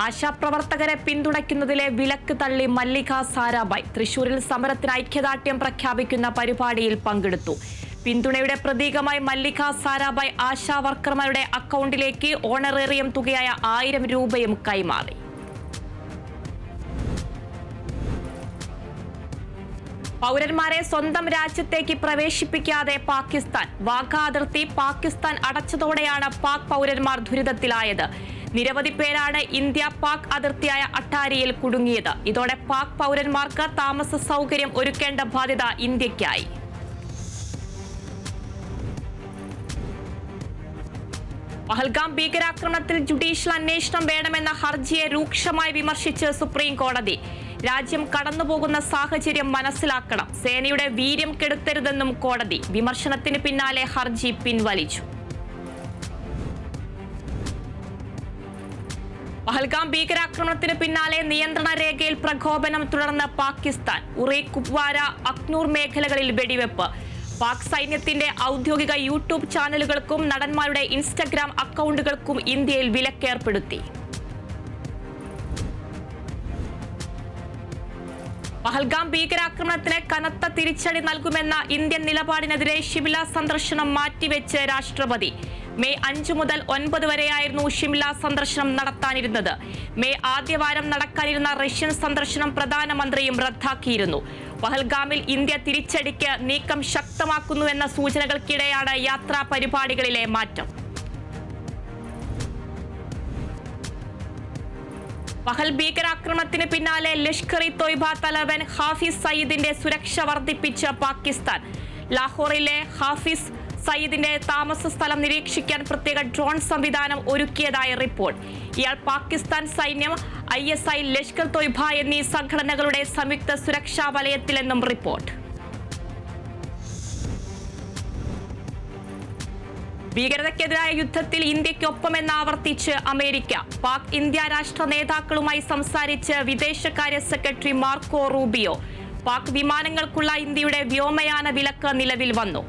ആശാപ്രവർത്തകരെ പിന്തുണയ്ക്കുന്നതിലെ വിലക്ക് തള്ളി മല്ലിക സാരാഭായ് തൃശൂരിൽ സമരത്തിന് ഐക്യദാർഢ്യം പ്രഖ്യാപിക്കുന്ന പരിപാടിയിൽ പങ്കെടുത്തു. പിന്തുണയുടെ പ്രതീകമായി മല്ലിക സാരാഭായ് ആശാ വർക്കർമാരുടെ അക്കൗണ്ടിലേക്ക് ഓണറേറിയം തുകയായ 1000 രൂപയും കൈമാറി. പൗരന്മാരെ സ്വന്തം രാജ്യത്തേക്ക് പ്രവേശിപ്പിക്കാതെ പാകിസ്ഥാൻ. വാഘ അതിർത്തി പാകിസ്ഥാൻ അടച്ചതോടെയാണ് പാക് പൗരന്മാർ ദുരിതത്തിലായത്. നിരവധി പേരാണ് ഇന്ത്യ പാക് അതിർത്തിയായ അട്ടാരിയിൽ കുടുങ്ങിയത്. ഇതോടെ പാക് പൗരന്മാർക്ക് താമസ സൗകര്യം ഒരുക്കേണ്ട ബാധ്യത ഇന്ത്യയ്ക്കായി. പഹൽഗാം ഭീകരാക്രമണത്തിൽ ജുഡീഷ്യൽ അന്വേഷണം വേണമെന്ന ഹർജിയെ രൂക്ഷമായി വിമർശിച്ച് സുപ്രീം കോടതി. രാജ്യം കടന്നുപോകുന്ന സാഹചര്യം മനസ്സിലാക്കണം, സേനയുടെ വീര്യം കെടുത്തരുതെന്നും കോടതി. വിമർശനത്തിന് പിന്നാലെ ഹർജി പിൻവലിച്ചു. പഹൽഗാം ഭീകരാക്രമണത്തിന് പിന്നാലെ നിയന്ത്രണ രേഖയിൽ പ്രകോപനം തുടർന്ന് പാകിസ്ഥാൻ. ഉറി, കുപ്വാര, അക്നൂർ മേഖലകളിൽ വെടിവെപ്പ്. പാക് സൈന്യത്തിന്റെ ഔദ്യോഗിക യൂട്യൂബ് ചാനലുകൾക്കും നടന്മാരുടെ ഇൻസ്റ്റഗ്രാം അക്കൗണ്ടുകൾക്കും ഇന്ത്യയിൽ വിലക്കേർപ്പെടുത്തി. പഹൽഗാം ഭീകരാക്രമണത്തിന് കനത്ത തിരിച്ചടി നൽകുമെന്ന ഇന്ത്യൻ നിലപാടിനെതിരെ ഷിംല സന്ദർശനം മാറ്റിവെച്ച് രാഷ്ട്രപതി. മെയ് 5 മുതൽ 9 വരെയായിരുന്നു ഷിംല സന്ദർശനം നടത്താനിരുന്നത്. മെയ് ആദ്യവാരം നടക്കാനിരുന്ന റഷ്യൻ സന്ദർശനം പ്രധാനമന്ത്രിയും റദ്ദാക്കിയിരുന്നു. പഹൽഗാമിൽ ഇന്ത്യ തിരിച്ചടിക്ക് നീക്കം ശക്തമാക്കുന്നുവെന്ന സൂചനകൾക്കിടെയാണ് യാത്രാ പരിപാടികളിലെ മാറ്റം. പഹൽ ഭീകരാക്രമണത്തിന് പിന്നാലെ ലഷ്കർ ഇ തോയ്ബ തലവൻ ഹാഫിസ് സയ്യിദിന്റെ സുരക്ഷ വർദ്ധിപ്പിച്ച പാകിസ്ഥാൻ. ലാഹോറിലെ ഹാഫിസ് സയ്യിദിന്റെ താമസ സ്ഥലം നിരീക്ഷിക്കാൻ പ്രത്യേക ഡ്രോൺ സംവിധാനം ഒരുക്കിയതായി റിപ്പോർട്ട്. ഇയാൾ പാകിസ്ഥാൻ സൈന്യം, ISI, ലഷ്കർ തോയ്ബ എന്നീ സംഘടനകളുടെ സംയുക്ത സുരക്ഷാ വലയത്തിലെന്നും റിപ്പോർട്ട്. ഭീകരതയ്ക്കെതിരായ യുദ്ധത്തിൽ ഇന്ത്യയ്ക്കൊപ്പമെന്ന് ആവർത്തിച്ച് അമേരിക്ക. പാക് ഇന്ത്യ രാഷ്ട്ര നേതാക്കളുമായി സംസാരിച്ച് വിദേശകാര്യ സെക്രട്ടറി മാർക്കോ റൂബിയോ. പാക് വിമാനങ്ങൾക്കുള്ള ഇന്ത്യയുടെ വ്യോമയാന വിലക്ക് നിലവിൽ വന്നു.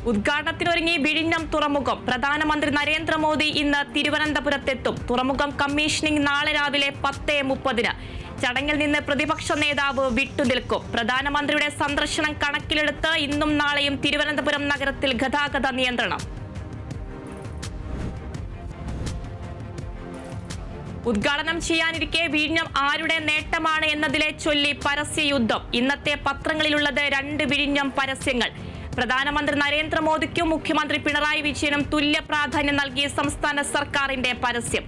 ഉദ്ഘാടനത്തിനൊരുങ്ങി വിഴിഞ്ഞം തുറമുഖം. പ്രധാനമന്ത്രി നരേന്ദ്രമോദി ഇന്ന് തിരുവനന്തപുരത്തെത്തും. തുറമുഖം കമ്മീഷനിംഗ് നാളെ രാവിലെ 10:30. ചടങ്ങിൽ നിന്ന് പ്രതിപക്ഷ നേതാവ് വിട്ടുനിൽക്കും. പ്രധാനമന്ത്രിയുടെ സന്ദർശനം കണക്കിലെടുത്ത് ഇന്നും നാളെയും തിരുവനന്തപുരം നഗരത്തിൽ ഗതാഗത നിയന്ത്രണം. ഉദ്ഘാടനം ചെയ്യാനിരിക്കെ വിഴിഞ്ഞം ആരുടെ നേട്ടമാണ് എന്നതിലെ ചൊല്ലി പരസ്യയുദ്ധം. ഇന്നത്തെ പത്രങ്ങളിലുള്ളത് 2 വിഴിഞ്ഞം പരസ്യങ്ങൾ. പ്രധാനമന്ത്രി നരേന്ദ്രമോദിക്കും മുഖ്യമന്ത്രി പിണറായി വിജയനും തുല്യ പ്രാധാന്യം നൽകി സംസ്ഥാന സർക്കാരിന്റെ പരസ്യം.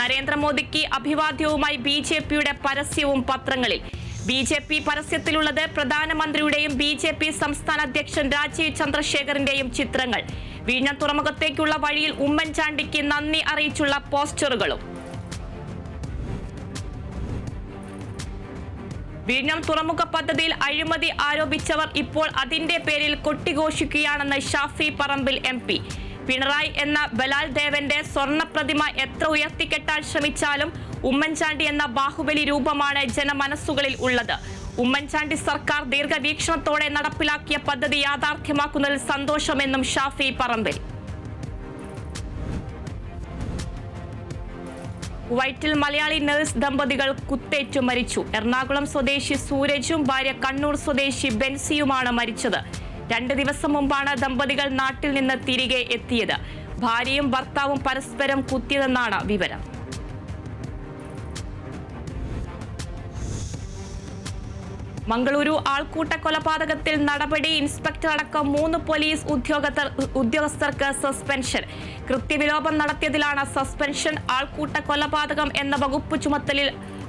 നരേന്ദ്രമോദിക്ക് അഭിവാദ്യവുമായി BJPയുടെ പരസ്യവും പത്രങ്ങളിൽ. BJP പരസ്യത്തിലുള്ളത് പ്രധാനമന്ത്രിയുടെയും BJP സംസ്ഥാന അധ്യക്ഷൻ രാജീവ് ചന്ദ്രശേഖറിന്റെയും ചിത്രങ്ങൾ. വിഴിഞ്ഞം തുറമുഖത്തേക്കുള്ള വഴിയിൽ ഉമ്മൻചാണ്ടിക്ക് നന്ദി അറിയിച്ചുള്ള പോസ്റ്ററുകളും. വിഴിഞ്ഞം തുറമുഖ പദ്ധതിയിൽ അഴിമതി ആരോപിച്ചവർ ഇപ്പോൾ അതിന്റെ പേരിൽ കൊട്ടിഘോഷിക്കുകയാണെന്ന് ഷാഫി പറമ്പിൽ MP. പിണറായി എന്ന ബലാൽ ദേവന്റെ സ്വർണ്ണ പ്രതിമ എത്ര ഉയർത്തിക്കെട്ടാൻ ശ്രമിച്ചാലും ഉമ്മൻചാണ്ടി എന്ന ബാഹുബലി രൂപമാണ് ജനമനസ്സുകളിൽ ഉള്ളത്. ഉമ്മൻചാണ്ടി സർക്കാർ ദീർഘവീക്ഷണത്തോടെ നടപ്പിലാക്കിയ പദ്ധതി യാഥാർത്ഥ്യമാക്കുന്നതിൽ സന്തോഷമെന്നും ഷാഫി പറമ്പിൽ. കുവൈറ്റിൽ മലയാളി നഴ്സ് ദമ്പതികൾ കുത്തേറ്റു മരിച്ചു. എറണാകുളം സ്വദേശി സൂരജും ഭാര്യ കണ്ണൂർ സ്വദേശി ബെൻസിയുമാണ് മരിച്ചത്. 2 ദിവസം മുമ്പാണ് ദമ്പതികൾ നാട്ടിൽ നിന്ന് തിരികെ എത്തിയത്. ഭാര്യയും ഭർത്താവും പരസ്പരം കുത്തിയതെന്നാണ് വിവരം. മംഗളൂരു ആൾക്കൂട്ട കൊലപാതകത്തിൽ നടപടി. ഇൻസ്പെക്ടർ അടക്കം 3 പോലീസ് ഉദ്യോഗസ്ഥർക്ക് സസ്പെൻഷൻ. കൃത്യവിലോപം നടത്തിയതിലാണ് സസ്പെൻഷൻ. ആൾക്കൂട്ട കൊലപാതകം എന്ന വകുപ്പ് ചുമത്തലിൽ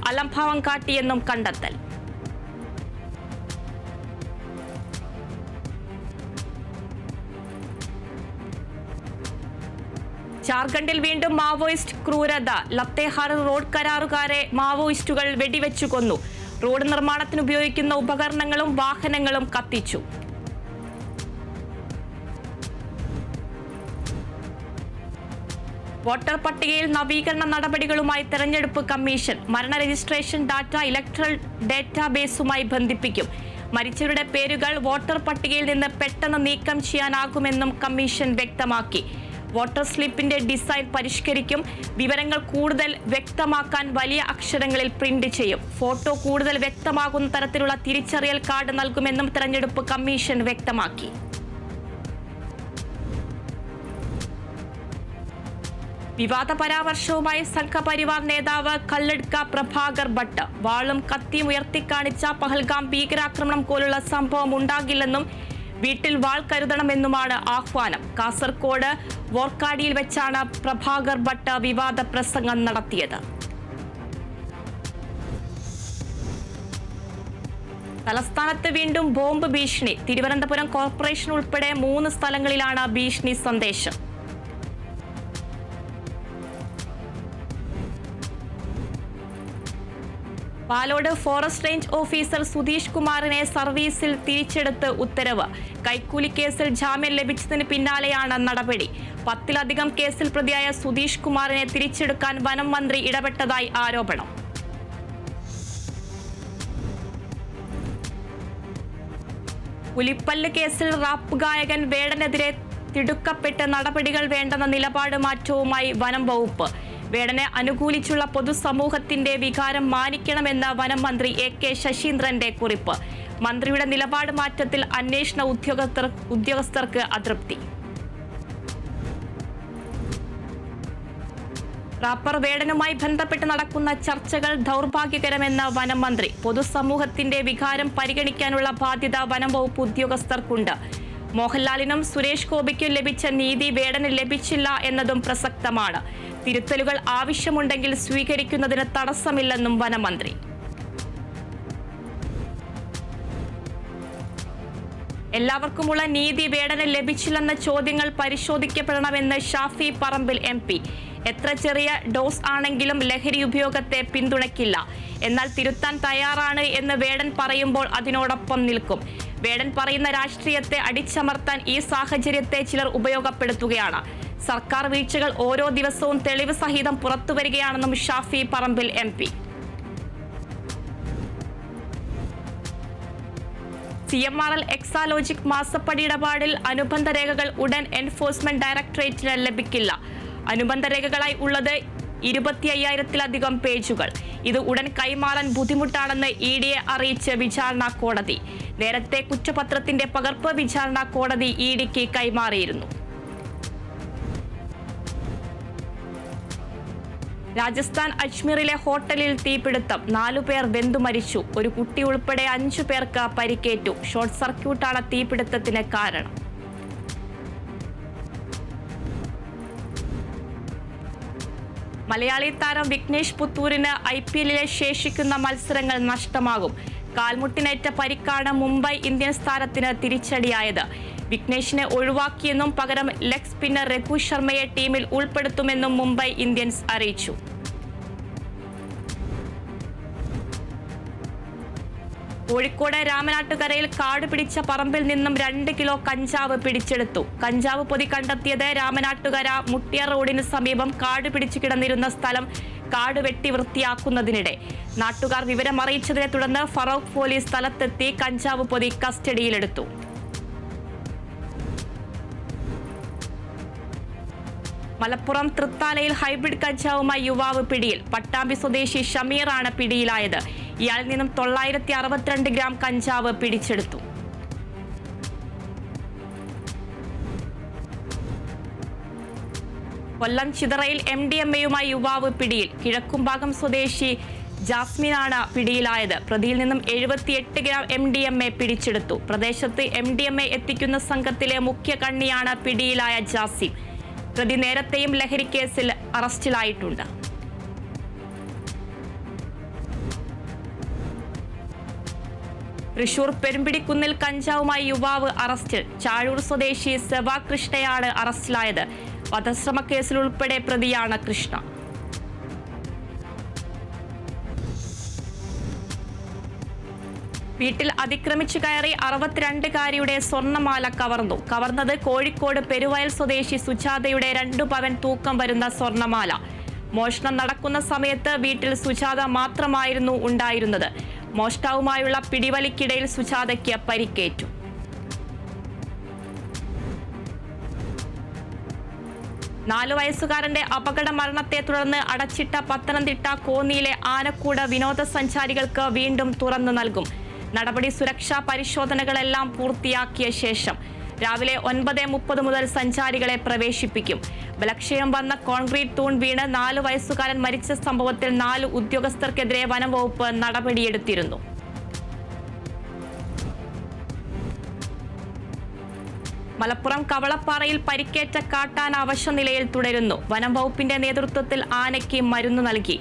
അലംഭാവം കാട്ടിയെന്നും കണ്ടെത്തൽ. ജാർഖണ്ഡിൽ വീണ്ടും മാവോയിസ്റ്റ് ക്രൂരത. ലത്തേഹാർ റോഡ് കരാറുകാരെ മാവോയിസ്റ്റുകൾ വെടിവെച്ചു കൊന്നു. റോഡ് നിർമ്മാണത്തിന് ഉപയോഗിക്കുന്ന ഉപകരണങ്ങളും വാഹനങ്ങളും കത്തിച്ചു. വോട്ടർ പട്ടികയിൽ നവീകരണ നടപടികളുമായി തെരഞ്ഞെടുപ്പ് കമ്മീഷൻ. മരണ രജിസ്ട്രേഷൻ ഡാറ്റ ഇലക്ട്രൽ ഡേറ്റാബേസുമായി ബന്ധിപ്പിക്കും. മരിച്ചവരുടെ പേരുകൾ വോട്ടർ പട്ടികയിൽ നിന്ന് പെട്ടെന്ന് നീക്കം ചെയ്യാനാകുമെന്നും കമ്മീഷൻ വ്യക്തമാക്കി. വോട്ടർ സ്ലിപ്പിന്റെ ഡിസൈൻ പരിഷ്കരിക്കും. വിവരങ്ങൾ കൂടുതൽ വ്യക്തമാക്കാൻ വലിയ അക്ഷരങ്ങളിൽ പ്രിന്റ് ചെയ്യും. ഫോട്ടോ കൂടുതൽ വ്യക്തമാകുന്ന തരത്തിലുള്ള തിരിച്ചറിയൽ കാർഡ് നൽകുമെന്നും തെരഞ്ഞെടുപ്പ് കമ്മീഷൻ വ്യക്തമാക്കി. വിവാദ പരാമർശവുമായി സംഘപരിവാർ നേതാവ് കല്ലഡ്ക പ്രഭാകർ ഭട്ട്. വാളും കത്തിയും ഉയർത്തിക്കാണിച്ച പഹൽഗാം ഭീകരാക്രമണം പോലുള്ള സംഭവം ഉണ്ടാകില്ലെന്നും വീട്ടിൽ വാൾ കരുതണമെന്നുമാണ് ആഹ്വാനം. കാസർകോട് വോർക്കാടിയിൽ വെച്ചാണ് പ്രഭാകർ ഭട്ട് വിവാദ പ്രസംഗം നടത്തിയത്. തലസ്ഥാനത്ത് വീണ്ടും ബോംബ് ഭീഷണി. തിരുവനന്തപുരം കോർപ്പറേഷൻ ഉൾപ്പെടെ 3 സ്ഥലങ്ങളിലാണ് ഭീഷണി സന്ദേശം. Palode forest range officer Sudheesh കുമാറിനെ സർവീസിൽ തിരിച്ചെടുത്ത് ഉത്തരവ്. കൈക്കൂലി കേസിൽ ജാമ്യം ലഭിച്ചതിന് പിന്നാലെയാണ് നടപടി. 10ലധികം കേസിൽ പ്രതിയായ സുധീഷ് കുമാറിനെ തിരിച്ചെടുക്കാൻ വനം മന്ത്രി ഇടപെട്ടതായി ആരോപണം. പുലിപ്പല്ല് കേസിൽ റാപ്പ് ഗായകൻ വേടനെതിരെ തിടുക്കപ്പെട്ട് നടപടികൾ വേണ്ടെന്ന നിലപാട് മാറ്റവുമായി വനം വകുപ്പ്. വേടനെ അനുകൂലിച്ചുള്ള പൊതുസമൂഹത്തിന്റെ വികാരം മാനിക്കണമെന്ന വനം മന്ത്രി AK ശശീന്ദ്രന്റെ കുറിപ്പ്. മന്ത്രിയുടെ നിലപാട് മാറ്റത്തിൽ അന്വേഷണ ഉദ്യോഗസ്ഥർക്ക് അതൃപ്തി. റാപ്പർ വേടനുമായി ബന്ധപ്പെട്ട് നടക്കുന്ന ചർച്ചകൾ ദൗർഭാഗ്യകരമെന്ന വനം മന്ത്രി. പൊതുസമൂഹത്തിന്റെ വികാരം പരിഗണിക്കാനുള്ള ബാധ്യത വനം വകുപ്പ് ഉദ്യോഗസ്ഥർക്കുണ്ട്. മോഹൻലാലിനും സുരേഷ് ഗോപിക്കും ലഭിച്ച നീതി വേടന് ലഭിച്ചില്ല എന്നതും പ്രസക്തമാണ്. തിരുത്തലുകൾ ആവശ്യമുണ്ടെങ്കിൽ സ്വീകരിക്കുന്നതിന് തടസ്സമില്ലെന്നും വനമന്ത്രി. എല്ലാവർക്കുമുള്ള നീതി വേടന് ലഭിച്ചില്ലെന്ന ചോദ്യങ്ങൾ പരിശോധിക്കപ്പെടണമെന്ന് ഷാഫി പറമ്പിൽ MP. എത്ര ചെറിയ ഡോസ് ആണെങ്കിലും ലഹരി ഉപയോഗത്തെ പിന്തുണയ്ക്കില്ല. എന്നാൽ തിരുത്താൻ തയ്യാറാണ് എന്ന് വേടൻ പറയുമ്പോൾ അതിനോടൊപ്പം നിൽക്കും. വേടൻ പറയുന്ന രാഷ്ട്രീയത്തെ അടിച്ചമർത്താൻ ഈ സാഹചര്യത്തെ ചിലർ ഉപയോഗപ്പെടുത്തുകയാണ്. സർക്കാർ വീഴ്ചകൾ ഓരോ ദിവസവും തെളിവ് സഹിതം പുറത്തുവരികയാണെന്നും ഷാഫി പറമ്പിൽ MP. CMRL എക്സാലോജിക് മാസപ്പടി ഇടപാടിൽ അനുബന്ധ രേഖകൾ ഉടൻ എൻഫോഴ്സ്മെന്റ് ഡയറക്ടറേറ്റിന് ലഭിക്കില്ല. അനുബന്ധ രേഖകളായി ഉള്ളത് 25,000-ലധികം പേജുകൾ. ഇത് ഉടൻ കൈമാറാൻ ബുദ്ധിമുട്ടാണെന്ന് EDയെ അറിയിച്ച് വിചാരണ കോടതി. നേരത്തെ കുറ്റപത്രത്തിന്റെ പകർപ്പ് വിചാരണ കോടതി EDക്ക് കൈമാറിയിരുന്നു. രാജസ്ഥാൻ അജ്മീറിലെ ഹോട്ടലിൽ തീപിടുത്തം. 4 പേർ വെന്തു മരിച്ചു. ഒരു കുട്ടി ഉൾപ്പെടെ 5 പേർക്ക് പരിക്കേറ്റു. ഷോർട്ട് സർക്യൂട്ടാണ് തീപിടുത്തത്തിന് കാരണം. മലയാളി താരം വിഘ്നേഷ് പുത്തൂരിന് IPLലെ ശേഷിക്കുന്ന മത്സരങ്ങൾ നഷ്ടമാകും. കാൽമുട്ടിനേറ്റ പരിക്കാണ് മുംബൈ ഇന്ത്യൻസ് താരത്തിന് തിരിച്ചടിയായത്. വിഘ്നേഷിനെ ഒഴിവാക്കിയെന്നും പകരം ലെഗ് സ്പിന്നർ രഘു ശർമ്മയെ ടീമിൽ ഉൾപ്പെടുത്തുമെന്നും മുംബൈ ഇന്ത്യൻസ് അറിയിച്ചു. കോഴിക്കോട് രാമനാട്ടുകരയിൽ കാട് പിടിച്ച പറമ്പിൽ നിന്നും 2 കിലോ കഞ്ചാവ് പിടിച്ചെടുത്തു. കഞ്ചാവ് പൊതി കണ്ടെത്തിയത് രാമനാട്ടുകര മുട്ടിയ റോഡിന് സമീപം കാട് പിടിച്ചു കിടന്നിരുന്ന സ്ഥലം കാട് വെട്ടി വൃത്തിയാക്കുന്നതിനിടെ. നാട്ടുകാർ വിവരം അറിയിച്ചതിനെ തുടർന്ന് ഫറോക്ക് പോലീസ് സ്ഥലത്തെത്തി കഞ്ചാവ് പൊതി കസ്റ്റഡിയിലെടുത്തു. മലപ്പുറം തൃത്താലയിൽ ഹൈബ്രിഡ് കഞ്ചാവുമായി യുവാവ് പിടിയിൽ. പട്ടാമ്പി സ്വദേശി ഷമീറാണ് പിടിയിലായത്. ഇയാളിൽ നിന്നും 962 ഗ്രാം കഞ്ചാവ് പിടിച്ചെടുത്തു. കൊല്ലം ചിതറയിൽ MDMAയുമായി യുവാവ് പിടിയിൽ. കിഴക്കുംഭാഗം സ്വദേശി ജാസ്മിനാണ് പിടിയിലായത്. പ്രതിയിൽ നിന്നും 78 ഗ്രാം MDMA പിടിച്ചെടുത്തു. പ്രദേശത്ത് MDMA എത്തിക്കുന്ന സംഘത്തിലെ മുഖ്യ കണ്ണിയാണ് പിടിയിലായ ജാസിം. പ്രതി നേരത്തെയും ലഹരി കേസിൽ അറസ്റ്റിലായിട്ടുണ്ട്. തൃശൂർ പെരുമ്പിടിക്കുന്നിൽ കഞ്ചാവുമായി യുവാവ് അറസ്റ്റിൽ. ചാഴൂർ സ്വദേശി സെവാ കൃഷ്ണയാണ് അറസ്റ്റിലായത്. വധശ്രമ കേസിൽ ഉൾപ്പെടെ പ്രതിയാണ് കൃഷ്ണ. വീട്ടിൽ അതിക്രമിച്ചു കയറി 62-കാരിയുടെ സ്വർണ്ണമാല കവർന്നത് കോഴിക്കോട് പെരുവയൽ സ്വദേശി സുജാതയുടെ 2 പവൻ തൂക്കം വരുന്ന സ്വർണ്ണമാല. മോഷണം നടക്കുന്ന സമയത്ത് വീട്ടിൽ സുജാത മാത്രമായിരുന്നു ഉണ്ടായിരുന്നത്. മോഷ്ടാവുമായുള്ള പിടിവലിക്കിടയിൽ സുജാതയ്ക്ക് പരിക്കേറ്റു. 4 വയസ്സുകാരന്റെ അപകട മരണത്തെ തുടർന്ന് അടച്ചിട്ട പത്തനംതിട്ട കോന്നിയിലെ ആനക്കൂട് വിനോദസഞ്ചാരികൾക്ക് വീണ്ടും തുറന്നു നൽകും. നടപടി സുരക്ഷാ പരിശോധനകളെല്ലാം പൂർത്തിയാക്കിയ ശേഷം രാവിലെ 9:30 മുതൽ സഞ്ചാരികളെ പ്രവേശിപ്പിക്കും. ബലക്ഷയം വന്ന കോൺക്രീറ്റ് തൂൺ വീണ് 4 വയസ്സുകാരൻ മരിച്ച സംഭവത്തിൽ 4 ഉദ്യോഗസ്ഥർക്കെതിരെ വനംവകുപ്പ് നടപടിയെടുത്തിരുന്നു. മലപ്പുറം കവളപ്പാറയിൽ പരിക്കേറ്റ കാട്ടാന അവശനിലയിൽ തുടരുന്നു. വനംവകുപ്പിന്റെ നേതൃത്വത്തിൽ ആനയ്ക്ക് മരുന്ന് നൽകി.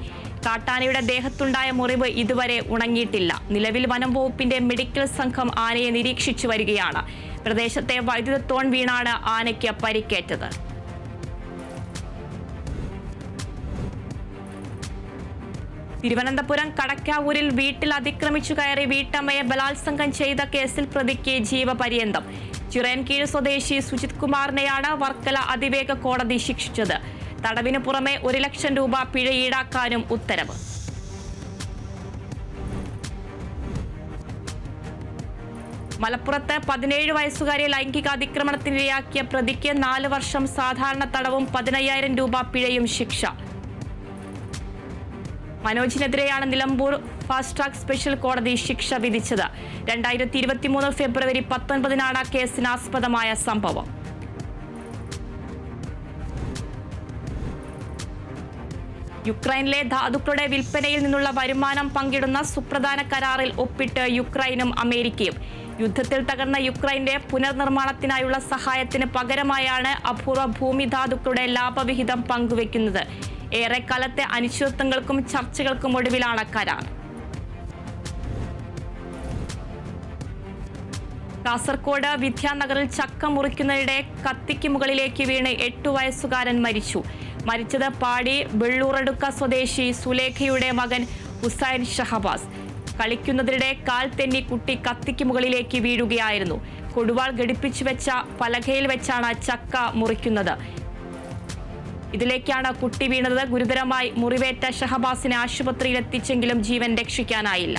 കാട്ടാനയുടെ ദേഹത്തുണ്ടായ മുറിവ് ഇതുവരെ ഉണങ്ങിയിട്ടില്ല. നിലവിൽ വനംവകുപ്പിന്റെ മെഡിക്കൽ സംഘം ആനയെ നിരീക്ഷിച്ചു വരികയാണ്. പ്രദേശത്തെ വൈദ്യുത തൂൺ വീണാണ് ആനയ്ക്ക് പരിക്കേറ്റത്. തിരുവനന്തപുരം കടക്കാവൂരിൽ വീട്ടിൽ അതിക്രമിച്ചു കയറി വീട്ടമ്മയെ ബലാത്സംഗം ചെയ്ത കേസിൽ പ്രതിക്ക് ജീവപര്യന്തം. ചിറയൻകീഴ് സ്വദേശി സുജിത് കുമാറിനെയാണ് വർക്കല അതിവേഗ കോടതി ശിക്ഷിച്ചത്. തടവിന് പുറമെ 1 ലക്ഷം രൂപ പിഴ ഈടാക്കാനും ഉത്തരവ്. മലപ്പുറത്ത് 17 വയസ്സുകാരെ ലൈംഗിക അതിക്രമണത്തിനിരയാക്കിയ പ്രതിക്ക് 4 വർഷം സാധാരണ തടവും 15,000 രൂപ പിഴയും ശിക്ഷ. മനോജിനെതിരെയാണ് നിലമ്പൂർ ഫാസ്റ്റ് ട്രാക്ക് സ്പെഷ്യൽ കോടതി ശിക്ഷ വിധിച്ചത്. 2023 ഫെബ്രുവരി 19 കേസിനാസ്പദമായ സംഭവം. യുക്രൈനിലെ ധാതുക്കളുടെ വിൽപ്പനയിൽ നിന്നുള്ള വരുമാനം പങ്കിടുന്ന സുപ്രധാന കരാറിൽ ഒപ്പിട്ട് യുക്രൈനും അമേരിക്കയും. യുദ്ധത്തിൽ തകർന്ന യുക്രൈന്റെ പുനർനിർമ്മാണത്തിനായുള്ള സഹായത്തിന് പകരമായാണ് അപൂർവ ഭൂമി ധാതുക്കളുടെ ലാഭവിഹിതം പങ്കുവെക്കുന്നത്. ഏറെക്കാലത്തെ അനിശ്ചിതത്വങ്ങൾക്കും ചർച്ചകൾക്കും ഒടുവിലാണ് കരാർ. കാസർകോട് വിദ്യാനഗറിൽ ചക്ക മുറിക്കുന്നതിനിടെ കത്തിക്ക് മുകളിലേക്ക് വീണ് 8 വയസ്സുകാരൻ മരിച്ചു. മരിച്ചത് പാടി വെള്ളൂറടുക്ക സ്വദേശി സുലേഖയുടെ മകൻ ഹുസൈൻ ഷഹബാസ്. കളിക്കുന്നതിനിടെ കാൽ തെന്നി കുട്ടി കത്തിക്ക് മുകളിലേക്ക് വീഴുകയായിരുന്നു. കൊടുവാൾ ഘടിപ്പിച്ചു വെച്ച പലകയിൽ വെച്ചാണ് ചക്ക മുറിക്കുന്നത്. ഇതിലേക്കാണ് കുട്ടി വീണത്. ഗുരുതരമായി മുറിവേറ്റ ഷഹബാസിനെ ആശുപത്രിയിൽ എത്തിച്ചെങ്കിലും ജീവൻ രക്ഷിക്കാനായില്ല.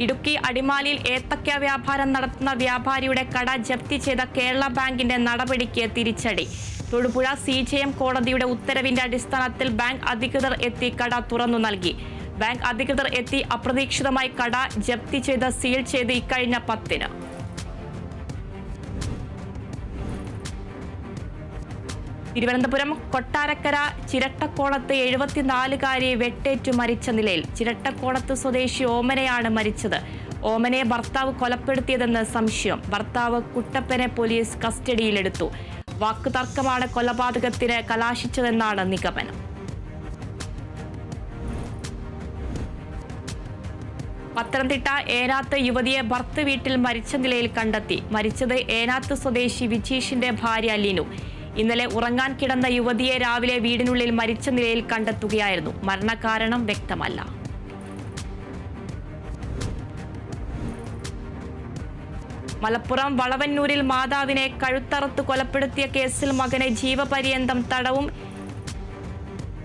ഇടുക്കി അടിമാലിയിൽ ഏത്തക്ക വ്യാപാരം നടത്തുന്ന വ്യാപാരിയുടെ കട ജപ്തി ചെയ്ത കേരള ബാങ്കിന്റെ നടപടിക്ക് തിരിച്ചടി. തൊടുപുഴ CJM കോടതിയുടെ ഉത്തരവിന്റെ അടിസ്ഥാനത്തിൽ ബാങ്ക് അധികൃതർ എത്തി കട തുറന്നു നൽകി. ബാങ്ക് അധികൃതർ എത്തി അപ്രതീക്ഷിതമായി കട ജപ്തി ചെയ്ത് സീൽ ചെയ്ത് ഇക്കഴിഞ്ഞ 10-ന്. തിരുവനന്തപുരം കൊട്ടാരക്കര ചിരട്ടക്കോണത്ത് 74-കാരിയെ വെട്ടേറ്റു മരിച്ച നിലയിൽ. ചിരട്ടക്കോണത്ത് സ്വദേശി ഓമനയാണ് മരിച്ചത്. ഓമനയെ ഭർത്താവ് കൊലപ്പെടുത്തിയതെന്ന് സംശയം. ഭർത്താവ് കുട്ടപ്പനെ പോലീസ് കസ്റ്റഡിയിലെടുത്തു. വാക്കുതർക്കമാണ് കൊലപാതകത്തിന് കലാശിച്ചതെന്നാണ് നിഗമനം. പത്തനംതിട്ട ഏനാത്ത് യുവതിയെ ഭർത്തൃ വീട്ടിൽ മരിച്ച നിലയിൽ കണ്ടെത്തി. മരിച്ചത് ഏനാത്ത് സ്വദേശി വിജീഷിന്റെ ഭാര്യ ലിനു. ഇന്നലെ ഉറങ്ങാൻ കിടന്ന യുവതിയെ രാവിലെ വീടിനുള്ളിൽ മരിച്ച നിലയിൽ കണ്ടെത്തുകയായിരുന്നു. മരണകാരണം വ്യക്തമല്ല. മലപ്പുറം വളവന്നൂരിൽ മാതാവിനെ കഴുത്തറുത്ത് കൊലപ്പെടുത്തിയ കേസിൽ മകനെ ജീവപര്യന്തം തടവും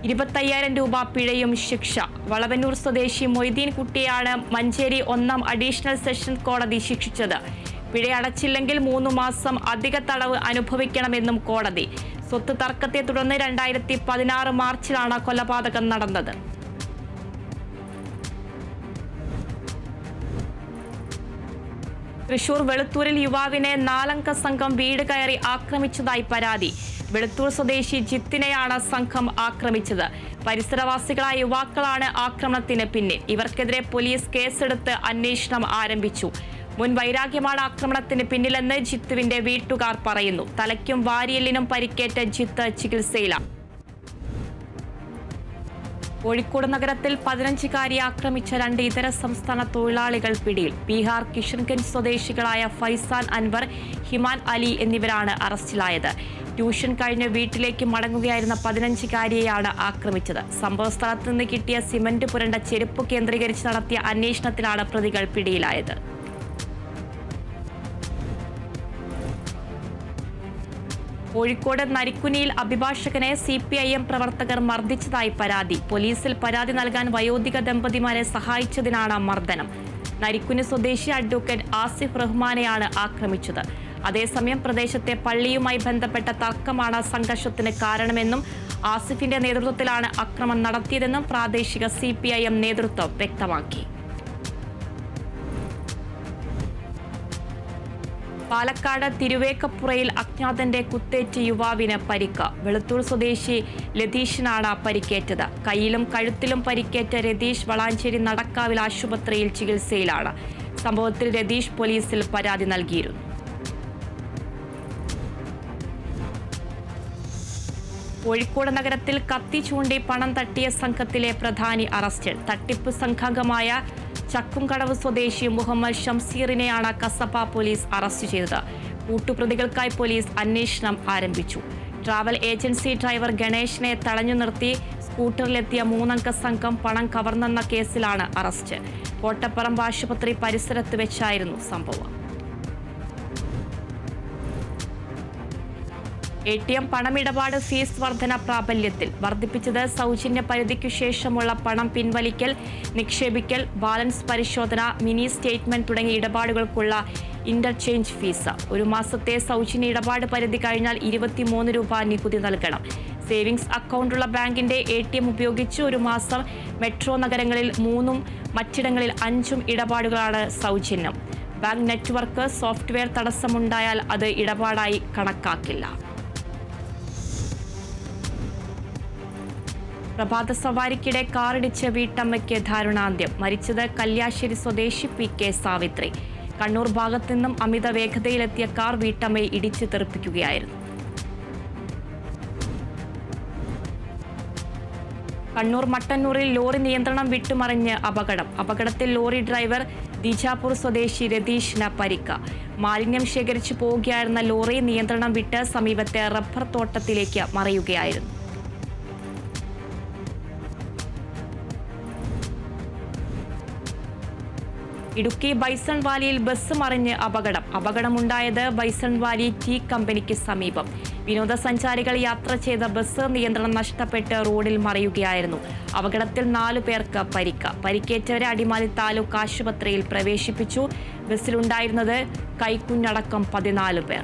25,000 രൂപ പിഴയും ശിക്ഷ. വളവന്നൂർ സ്വദേശി മൊയ്തീൻ കുട്ടിയാണ് മഞ്ചേരി 1-ാം അഡീഷണൽ സെഷൻസ് കോടതി ശിക്ഷിച്ചത്. പിഴയടച്ചില്ലെങ്കിൽ 3 മാസം അധിക തടവ് അനുഭവിക്കണമെന്നും കോടതി. സ്വത്ത് തർക്കത്തെ തുടർന്ന് 2016 മാർച്ചിലാണ് കൊലപാതകം നടന്നത്. തൃശൂർ വെളുത്തൂരിൽ യുവാവിനെ 4-അംഗ സംഘം വീട് കയറി ആക്രമിച്ചതായി പരാതി. വെളുത്തൂർ സ്വദേശി ജിത്തിനെയാണ് സംഘം ആക്രമിച്ചത്. പരിസരവാസികളായ യുവാക്കളാണ് ആക്രമണത്തിന് പിന്നിൽ. ഇവർക്കെതിരെ പോലീസ് കേസെടുത്ത് അന്വേഷണം ആരംഭിച്ചു. മുൻ വൈരാഗ്യമാണ് ആക്രമണത്തിന് പിന്നിലെന്ന് ജിത്തുവിന്റെ വീട്ടുകാർ പറയുന്നു. തലയ്ക്കും വാരിയെല്ലിനും പരിക്കേറ്റ ജിത്ത് ചികിത്സയിലാണ്. കോഴിക്കോട് നഗരത്തിൽ 15-കാരിയെ ആക്രമിച്ച 2 ഇതര സംസ്ഥാന തൊഴിലാളികൾ പിടിയിൽ. ബീഹാർ കിഷൻഗഞ്ച് സ്വദേശികളായ ഫൈസാൻ അൻവർ, ഹിമാൻ അലി എന്നിവരാണ് അറസ്റ്റിലായത്. ട്യൂഷൻ കഴിഞ്ഞ് വീട്ടിലേക്ക് മടങ്ങുകയായിരുന്ന 15-കാരിയെയാണ് ആക്രമിച്ചത്. സംഭവസ്ഥലത്ത് നിന്ന് കിട്ടിയ സിമന്റ് പുരണ്ട ചെരുപ്പ് കേന്ദ്രീകരിച്ച് നടത്തിയ അന്വേഷണത്തിലാണ് പ്രതികൾ പിടിയിലായത്. കോഴിക്കോട് നരിക്കുനിയിൽ അഭിഭാഷകനെ CPIM പ്രവർത്തകർ മർദ്ദിച്ചതായി പരാതി. പോലീസിൽ പരാതി നൽകാൻ വയോധിക ദമ്പതിമാരെ സഹായിച്ചതിനാണ് മർദ്ദനം. നരിക്കുനി സ്വദേശി അഡ്വക്കേറ്റ് ആസിഫ് റഹ്മാനെയാണ് ആക്രമിച്ചത്. അതേസമയം പ്രദേശത്തെ പള്ളിയുമായി ബന്ധപ്പെട്ട തർക്കമാണ് സംഘർഷത്തിന് കാരണമെന്നും ആസിഫിന്റെ നേതൃത്വത്തിലാണ് ആക്രമണം നടത്തിയതെന്നും പ്രാദേശിക CPIM നേതൃത്വം വ്യക്തമാക്കി. പാലക്കാട് തിരുവേക്കപ്പുറയിൽ അജ്ഞാതന്റെ കുത്തേറ്റ് യുവാവിന് പരിക്ക്. വെളുത്തൂർ സ്വദേശി ലതീഷിനാണ് പരിക്കേറ്റത്. കൈയിലും കഴുത്തിലും പരിക്കേറ്റ രതീഷ് വളാഞ്ചേരി നടക്കാവിൽ ആശുപത്രിയിൽ ചികിത്സയിലാണ്. സംഭവത്തിൽ രതീഷ് പോലീസിൽ പരാതി നൽകിയിരുന്നു. കോഴിക്കോട് നഗരത്തിൽ കത്തി ചൂണ്ടി പണം തട്ടിയ സംഘത്തിലെ പ്രധാനി അറസ്റ്റിൽ. തട്ടിപ്പ് സംഘാംഗമായ ചക്കുംകടവ് സ്വദേശി മുഹമ്മദ് ഷംസീറിനെയാണ് കസബ പോലീസ് അറസ്റ്റ് ചെയ്തത്. കൂട്ടുപ്രതികൾക്കായി പോലീസ് അന്വേഷണം ആരംഭിച്ചു. ട്രാവൽ ഏജൻസി ഡ്രൈവർ ഗണേഷിനെ തടഞ്ഞു നിർത്തി സ്കൂട്ടറിലെത്തിയ 3 അംഗ സംഘം പണം കവർന്നെന്ന കേസിലാണ് അറസ്റ്റ്. കോട്ടപ്പറമ്പ് ആശുപത്രി പരിസരത്ത് വെച്ചായിരുന്നു സംഭവം. ATM പണമിടപാട് ഫീസ് വർധന പ്രാബല്യത്തിൽ. വർദ്ധിപ്പിച്ചത് സൗജന്യ പരിധിക്കു ശേഷമുള്ള പണം പിൻവലിക്കൽ, നിക്ഷേപിക്കൽ, ബാലൻസ് പരിശോധന, മിനി സ്റ്റേറ്റ്മെന്റ് തുടങ്ങിയ ഇടപാടുകൾക്കുള്ള ഇന്റർചേഞ്ച് ഫീസ്. ഒരു മാസത്തെ സൗജന്യ ഇടപാട് പരിധി കഴിഞ്ഞാൽ 23 രൂപ നികുതി നൽകണം. സേവിങ്സ് അക്കൗണ്ടുള്ള ബാങ്കിന്റെ ATM ഉപയോഗിച്ച് ഒരു മാസം മെട്രോ നഗരങ്ങളിൽ 3 മറ്റിടങ്ങളിൽ 5 ഇടപാടുകളാണ് സൗജന്യം. ബാങ്ക് നെറ്റ്വർക്ക് സോഫ്റ്റ്വെയർ തടസ്സമുണ്ടായാൽ അത് ഇടപാടായി കണക്കാക്കില്ല. പ്രഭാത സവാരിക്കിടെ കാറിടിച്ച് വീട്ടമ്മയ്ക്ക് ദാരുണാന്ത്യം. മരിച്ചത് കല്യാശ്ശേരി സ്വദേശി PK സാവിത്രി. കണ്ണൂർ ഭാഗത്തു നിന്നും അമിത വേഗതയിലെത്തിയ കാർ വീട്ടമ്മയെ ഇടിച്ചു തെറിപ്പിക്കുകയായിരുന്നു. കണ്ണൂർ മട്ടന്നൂരിൽ ലോറി നിയന്ത്രണം വിട്ടുമറിഞ്ഞ് അപകടം. അപകടത്തിൽ ലോറി ഡ്രൈവർ ദിജാപൂർ സ്വദേശി രതീഷിന് പരിക്ക്. മാലിന്യം ശേഖരിച്ചു പോവുകയായിരുന്ന ലോറി നിയന്ത്രണം വിട്ട് സമീപത്തെ റബ്ബർ തോട്ടത്തിലേക്ക് മറിയുകയായിരുന്നു. ഇടുക്കി ബൈസൺ വാലിയിൽ ബസ് മറിഞ്ഞ് അപകടം. അപകടമുണ്ടായത് ബൈസൺ വാലി ടീ കമ്പനിക്ക് സമീപം. വിനോദസഞ്ചാരികൾ യാത്ര ചെയ്ത ബസ് നിയന്ത്രണം നഷ്ടപ്പെട്ട് റോഡിൽ മറിയുകയായിരുന്നു. അപകടത്തിൽ 4 പേർക്ക് പരിക്ക്. പരിക്കേറ്റവരെ അടിമാലി താലൂക്ക് ആശുപത്രിയിൽ പ്രവേശിപ്പിച്ചു. ബസ്സിലുണ്ടായിരുന്നത് കൈക്കുഞ്ഞടക്കം 14 പേർ.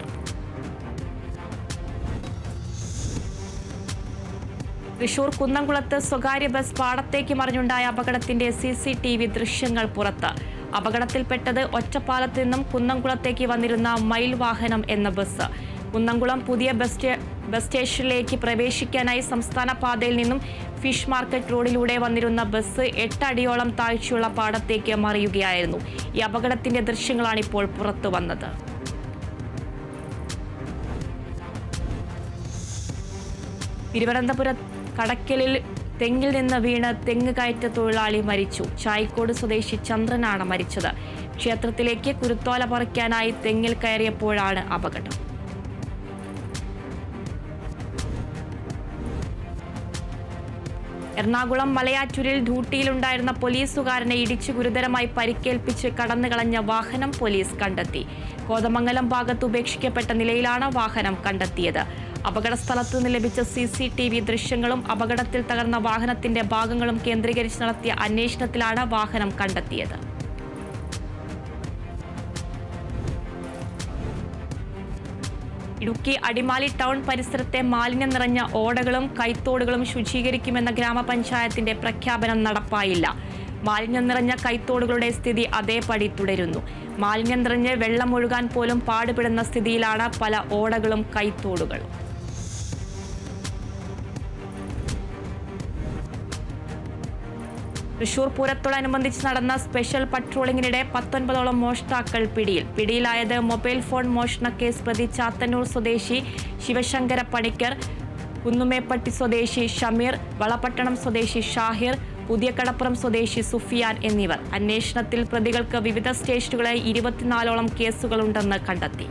തൃശൂർ കുന്നംകുളത്ത് സ്വകാര്യ ബസ് പാടത്തേക്ക് മറിഞ്ഞുണ്ടായ അപകടത്തിന്റെ CCTV ദൃശ്യങ്ങൾ പുറത്ത്. അപകടത്തിൽപ്പെട്ടത് ഒറ്റപ്പാലത്ത് നിന്നും കുന്നംകുളത്തേക്ക് വന്നിരുന്ന മയിൽ വാഹനം എന്ന ബസ്. കുന്നംകുളം പുതിയ ബസ് സ്റ്റേഷനിലേക്ക് പ്രവേശിക്കാനായി സംസ്ഥാന പാതയിൽ നിന്നും ഫിഷ് മാർക്കറ്റ് റോഡിലൂടെ വന്നിരുന്ന ബസ് 8 അടിയോളം താഴ്ചയുള്ള പാടത്തേക്ക് മറിയുകയായിരുന്നു. ഈ അപകടത്തിന്റെ ദൃശ്യങ്ങളാണ് ഇപ്പോൾ പുറത്തു വന്നത്. തിരുവനന്തപുരം കടക്കലിൽ തെങ്ങിൽ നിന്ന് വീണ് തെങ്ങ് കയറ്റ തൊഴിലാളി മരിച്ചു. ചായിക്കോട് സ്വദേശി ചന്ദ്രനാണ് മരിച്ചത്. ക്ഷേത്രത്തിലേക്ക് കുരുത്തോല പറിക്കാനായി തെങ്ങിൽ കയറിയപ്പോഴാണ് അപകടം. എറണാകുളം മലയാറ്റൂരിൽ ഡ്യൂട്ടിയിലുണ്ടായിരുന്ന പോലീസുകാരനെ ഇടിച്ചു ഗുരുതരമായി പരിക്കേൽപ്പിച്ച് കടന്നുകളഞ്ഞ വാഹനം പോലീസ് കണ്ടെത്തി. കോതമംഗലം ഭാഗത്ത് ഉപേക്ഷിക്കപ്പെട്ട നിലയിലാണ് വാഹനം കണ്ടെത്തിയത്. അപകട സ്ഥലത്തു നിന്ന് ലഭിച്ച CCTV ദൃശ്യങ്ങളും അപകടത്തിൽ തകർന്ന വാഹനത്തിന്റെ ഭാഗങ്ങളും കേന്ദ്രീകരിച്ച് നടത്തിയ അന്വേഷണത്തിലാണ് വാഹനം കണ്ടെത്തിയത്. ഇടുക്കി അടിമാലി ടൗൺ പരിസരത്തെ മാലിന്യം നിറഞ്ഞ ഓടകളും കൈത്തോടുകളും ശുചീകരിക്കുമെന്ന ഗ്രാമപഞ്ചായത്തിന്റെ പ്രഖ്യാപനം നടപ്പായില്ല. മാലിന്യം നിറഞ്ഞ കൈത്തോടുകളുടെ സ്ഥിതി അതേപടി തുടരുന്നു. മാലിന്യം നിറഞ്ഞ് വെള്ളമൊഴുകാൻ പോലും പാടുപെടുന്ന സ്ഥിതിയിലാണ് പല ഓടകളും കൈത്തോടുകളും. തൃശൂർ പൂരത്തോടനുബന്ധിച്ച് നടന്ന സ്പെഷ്യൽ പട്രോളിംഗിനിടെ 19ഓളം മോഷ്ടാക്കൾ പിടിയിൽ. പിടിയിലായത് മൊബൈൽ ഫോൺ മോഷണ കേസ് പ്രതി ചാത്തന്നൂർ സ്വദേശി ശിവശങ്കര പണിക്കർ, കുന്നുമേപ്പട്ടി സ്വദേശി ഷമീർ, വളപട്ടണം സ്വദേശി ഷാഹിർ, പുതിയ കടപ്പുറം സ്വദേശി സുഫിയാൻ എന്നിവർ. അന്വേഷണത്തിൽ പ്രതികൾക്ക് വിവിധ സ്റ്റേഷനുകളിൽ 24ഓളം കേസുകളുണ്ടെന്ന് കണ്ടെത്തി.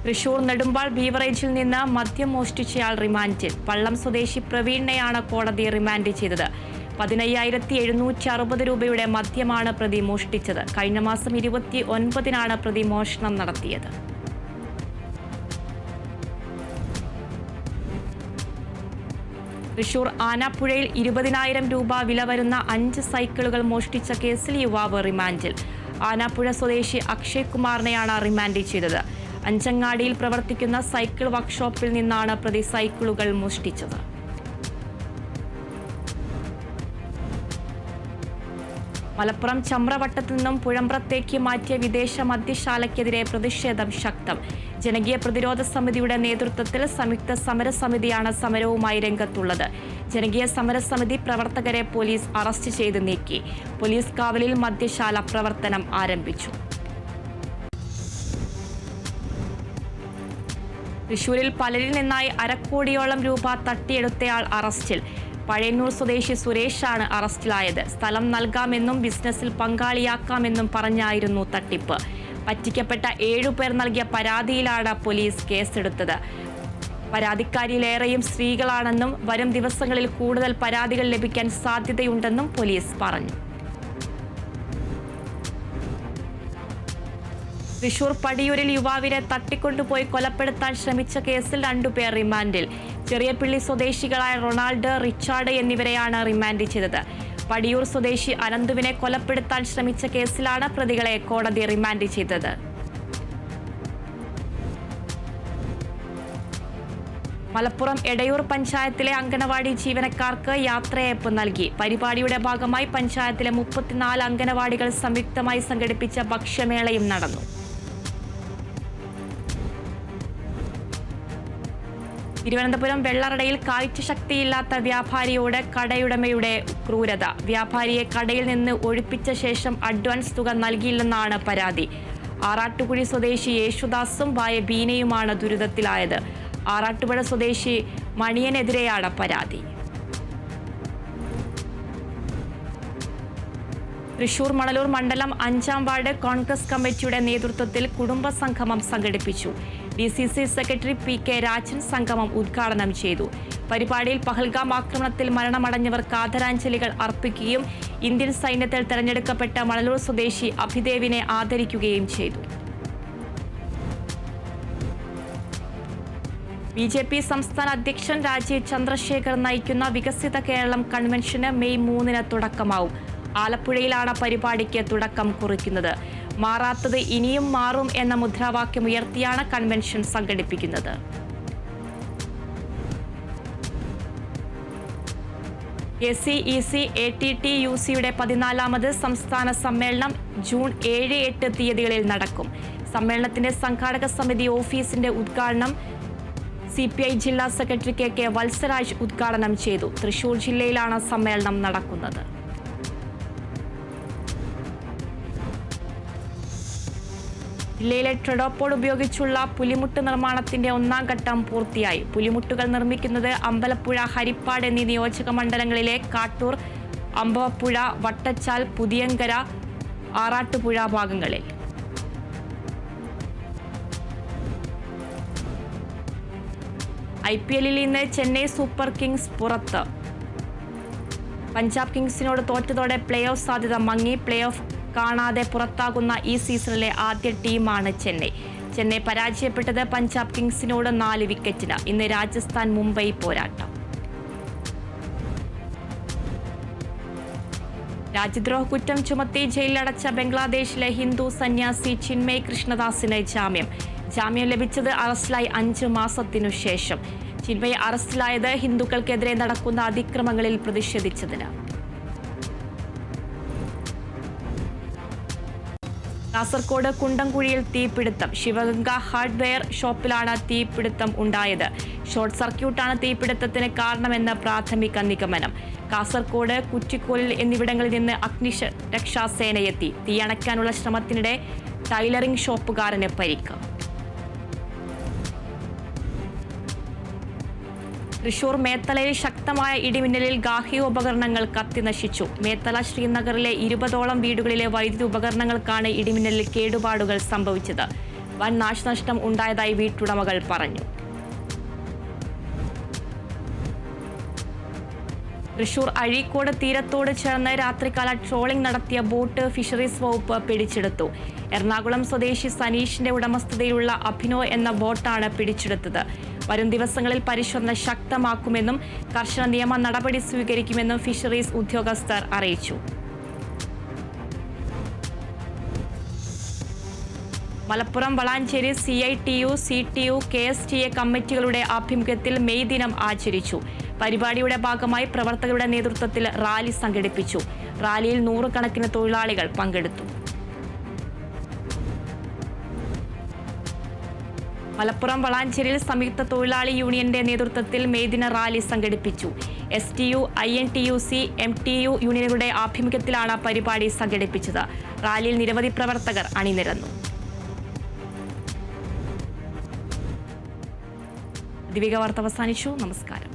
തൃശൂർ നെടുമ്പാൾ ബീവറേജിൽ നിന്ന് മദ്യം മോഷ്ടിച്ചയാൾ റിമാൻഡിൽ. പള്ളം സ്വദേശി പ്രവീണിനെയാണ് കോടതി റിമാൻഡ് ചെയ്തത്. 15,760 രൂപയുടെ മദ്യമാണ് പ്രതി മോഷ്ടിച്ചത്. കഴിഞ്ഞ മാസം 29-നാണ് പ്രതി മോഷണം നടത്തിയത്. തൃശൂർ ആനാപ്പുഴയിൽ 20,000 രൂപ വില വരുന്ന 5 സൈക്കിളുകൾ മോഷ്ടിച്ച കേസിൽ യുവാവ് റിമാൻഡിൽ. ആനാപ്പുഴ സ്വദേശി അക്ഷയ് കുമാറിനെയാണ് റിമാൻഡ് ചെയ്തത്. അഞ്ചങ്ങാടിയിൽ പ്രവർത്തിക്കുന്ന സൈക്കിൾ വർക്ക്ഷോപ്പിൽ നിന്നാണ് പ്രതി സൈക്കിളുകൾ മോഷ്ടിച്ചത്. മലപ്പുറം ചമ്രവട്ടത്തു നിന്നും പുഴമ്പ്രത്തേക്ക് മാറ്റിയ വിദേശ മദ്യശാലയ്ക്കെതിരെ പ്രതിഷേധം ശക്തം. ജനകീയ പ്രതിരോധ സമിതിയുടെ നേതൃത്വത്തിൽ സംയുക്ത സമരസമിതിയാണ് സമരവുമായി രംഗത്തുള്ളത്. ജനകീയ സമരസമിതി പ്രവർത്തകരെ പോലീസ് അറസ്റ്റ് ചെയ്ത് നീക്കി. പോലീസ് കാവലിൽ മദ്യശാല പ്രവർത്തനം ആരംഭിച്ചു. തൃശൂരിൽ പലരിൽ നിന്നായി 1/2 കോടിയോളം രൂപ തട്ടിയെടുത്തയാൾ അറസ്റ്റിൽ. പഴയന്നൂർ സ്വദേശി സുരേഷാണ് അറസ്റ്റിലായത്. സ്ഥലം നൽകാമെന്നും ബിസിനസ്സിൽ പങ്കാളിയാക്കാമെന്നും പറഞ്ഞായിരുന്നു തട്ടിപ്പ്. പറ്റിക്കപ്പെട്ട 7 പേർ നൽകിയ പരാതിയിലാണ് പോലീസ് കേസെടുത്തത്. പരാതിക്കാരിലേറെയും സ്ത്രീകളാണെന്നും വരും ദിവസങ്ങളിൽ കൂടുതൽ പരാതികൾ ലഭിക്കാൻ സാധ്യതയുണ്ടെന്നും പോലീസ് പറഞ്ഞു. തൃശൂർ പടിയൂരിൽ യുവാവിനെ തട്ടിക്കൊണ്ടുപോയി കൊലപ്പെടുത്താൻ ശ്രമിച്ച കേസിൽ 2 പേർ റിമാൻഡിൽ. ചെറിയപ്പിള്ളി സ്വദേശികളായ റൊണാൾഡ്, റിച്ചാർഡ് എന്നിവരെയാണ് റിമാൻഡ് ചെയ്തത്. പടിയൂർ സ്വദേശി അനന്തുവിനെ കൊലപ്പെടുത്താൻ ശ്രമിച്ച കേസിലാണ് പ്രതികളെ കോടതി റിമാൻഡ് ചെയ്തത്. മലപ്പുറം എടയൂർ പഞ്ചായത്തിലെ അംഗനവാടി ജീവനക്കാർക്ക് യാത്രയയപ്പ് നൽകി. പരിപാടിയുടെ ഭാഗമായി പഞ്ചായത്തിലെ 34 അംഗനവാടികൾ സംയുക്തമായി സംഘടിപ്പിച്ച ഭക്ഷ്യമേളയും നടന്നു. തിരുവനന്തപുരം വെള്ളറടയിൽ കാഴ്ചശക്തിയില്ലാത്ത വ്യാപാരിയോട് കടയുടമയുടെ ക്രൂരത. വ്യാപാരിയെ കടയിൽ നിന്ന് ഒഴിപ്പിച്ച ശേഷം അഡ്വാൻസ് തുക നൽകിയില്ലെന്നാണ് പരാതി. ആറാട്ടുകുഴി സ്വദേശി യേശുദാസും ഭാര്യ ബീനയുമാണ് ദുരിതത്തിലായത്. ആറാട്ടുപുഴ സ്വദേശി മണിയനെതിരെയാണ് പരാതി. തൃശൂർ മണലൂർ മണ്ഡലം 5-ാം വാർഡ് കോൺഗ്രസ് കമ്മിറ്റിയുടെ നേതൃത്വത്തിൽ കുടുംബസംഗമം സംഘടിപ്പിച്ചു. DCC സെക്രട്ടറി PK രാജൻ സംഗമം ഉദ്ഘാടനം ചെയ്തു. പരിപാടിയിൽ പഹൽഗാം ആക്രമണത്തിൽ മരണമടഞ്ഞവർക്ക് ആദരാഞ്ജലികൾ അർപ്പിക്കുകയും ഇന്ത്യൻ സൈന്യത്തിൽ തെരഞ്ഞെടുക്കപ്പെട്ട മണലൂർ സ്വദേശി അഭിദേവിനെ ആദരിക്കുകയും ചെയ്തു. BJP സംസ്ഥാന അധ്യക്ഷൻ രാജീവ് ചന്ദ്രശേഖർ നയിക്കുന്ന വികസിത കേരളം കൺവെൻഷന് മെയ് 3-ന് തുടക്കമാവും. ആലപ്പുഴയിലാണ് പരിപാടിക്ക് തുടക്കം കുറിക്കുന്നത്. മാറാത്തത് ഇനിയും മാറും എന്ന മുദ്രാവാക്യം ഉയർത്തിയാണ് കൺവെൻഷൻ സംഘടിപ്പിക്കുന്നത്. SCEC ATTUCയുടെ 14ാമത് സംസ്ഥാന സമ്മേളനം ജൂൺ 7-8 തീയതികളിൽ നടക്കും. സമ്മേളനത്തിന്റെ സംഘാടക സമിതി ഓഫീസിന്റെ ഉദ്ഘാടനം CPI ജില്ലാ സെക്രട്ടറി KK വത്സരാജ് ഉദ്ഘാടനം ചെയ്തു. തൃശൂർ ജില്ലയിലാണ് സമ്മേളനം നടക്കുന്നത്. ജില്ലയിലെ ട്രെഡോപോഡ് ഉപയോഗിച്ചുള്ള പുലിമുട്ട് നിർമ്മാണത്തിന്റെ 1-ാം ഘട്ടം പൂർത്തിയായി. പുലിമുട്ടുകൾ നിർമ്മിക്കുന്നത് അമ്പലപ്പുഴ, ഹരിപ്പാട് എന്നീ നിയോജക മണ്ഡലങ്ങളിലെ കാട്ടൂർ, അമ്പവപ്പുഴ, വട്ടച്ചാൽ, പുതിയങ്കര, ആറാട്ടുപുഴ ഭാഗങ്ങളിൽ. IPL-ൽ ഇന്ന് ചെന്നൈ സൂപ്പർ കിങ്സ് പുറത്ത്. പഞ്ചാബ് കിങ്സിനോട് തോറ്റതോടെ പ്ലേ ഓഫ് സാധ്യത മങ്ങി. പ്ലേ ഓഫ് കാണാതെ പുറത്താകുന്ന ഈ സീസണിലെ ആദ്യ ടീമാണ് ചെന്നൈ. ചെന്നൈ പരാജയപ്പെട്ടത് പഞ്ചാബ് കിങ്സിനോട് 4 വിക്കറ്റിന്. ഇന്ന് രാജസ്ഥാൻ മുംബൈ പോരാട്ടം. രാജ്യദ്രോഹ കുറ്റം ചുമത്തി ജയിലിലടച്ച ബംഗ്ലാദേശിലെ ഹിന്ദു സന്യാസി ചിന്മയ് കൃഷ്ണദാസിന് ജാമ്യം. ജാമ്യം ലഭിച്ചത് അറസ്റ്റിലായി 5 മാസത്തിനു ശേഷം. ചിന്മയ് അറസ്റ്റിലായത് ഹിന്ദുക്കൾക്കെതിരെ നടക്കുന്ന അതിക്രമങ്ങളിൽ പ്രതിഷേധിച്ചതിന്. കാസർകോട് കുണ്ടംകുഴിയിൽ തീപിടുത്തം. ശിവഗംഗ ഹാർഡ്വെയർ ഷോപ്പിലാണ് തീപിടുത്തം ഉണ്ടായത്. ഷോർട്ട് സർക്യൂട്ടാണ് തീപിടുത്തത്തിന് കാരണമെന്ന് പ്രാഥമിക നിഗമനം. കാസർകോട്, കുറ്റിക്കോലിൽ എന്നിവിടങ്ങളിൽ നിന്ന് അഗ്നിരക്ഷാസേനയെത്തി. തീയണയ്ക്കാനുള്ള ശ്രമത്തിനിടെ ടൈലറിംഗ് ഷോപ്പുകാരന് പരിക്ക്. തൃശൂർ മേത്തലയിൽ ശക്തമായ ഇടിമിന്നലിൽ ഗാർഹിക ഉപകരണങ്ങൾ കത്തിനശിച്ചു. മേത്തല ശ്രീനഗറിലെ 20ഓളം വീടുകളിലെ വൈദ്യുതി ഉപകരണങ്ങൾക്കാണ് ഇടിമിന്നലിൽ കേടുപാടുകൾ സംഭവിച്ചത്. വൻ നാശനഷ്ടം ഉണ്ടായതായി വീട്ടുടമകൾ പറഞ്ഞു. തൃശൂർ അഴീക്കോട് തീരത്തോട് ചേർന്ന് രാത്രികാല ട്രോളിംഗ് നടത്തിയ ബോട്ട് ഫിഷറീസ് വകുപ്പ് പിടിച്ചെടുത്തു. എറണാകുളം സ്വദേശി സനീഷിന്റെ ഉടമസ്ഥതയിലുള്ള അഭിനോ എന്ന ബോട്ടാണ് പിടിച്ചെടുത്തത്. വരും ദിവസങ്ങളിൽ പരിശോധന ശക്തമാക്കുമെന്നും കർശന നിയമ നടപടി സ്വീകരിക്കുമെന്നും ഫിഷറീസ് ഉദ്യോഗസ്ഥർ അറിയിച്ചു. Malappuram Valanchery CITU, CTU, KSTA കമ്മിറ്റികളുടെ ആഭിമുഖ്യത്തിൽ മെയ് ദിനം ആചരിച്ചു. പരിപാടിയുടെ ഭാഗമായി പ്രവർത്തകരുടെ നേതൃത്വത്തിൽ റാലി സംഘടിപ്പിച്ചു. റാലിയിൽ 100 കണക്കിന് തൊഴിലാളികൾ പങ്കെടുത്തു. മലപ്പുറം വളാഞ്ചേരിയിൽ സംയുക്ത തൊഴിലാളി യൂണിയന്റെ നേതൃത്വത്തിൽ മെയ് ദിന റാലി സംഘടിപ്പിച്ചു. STU, INTUC, MTU യൂണിയനുകളുടെ ആഭിമുഖ്യത്തിലാണ് പരിപാടി സംഘടിപ്പിച്ചത്. റാലിയിൽ നിരവധി പ്രവർത്തകർ അണിനിരന്നു. ദിവിക വാർത്ത അവസാനിച്ചു. നമസ്കാരം.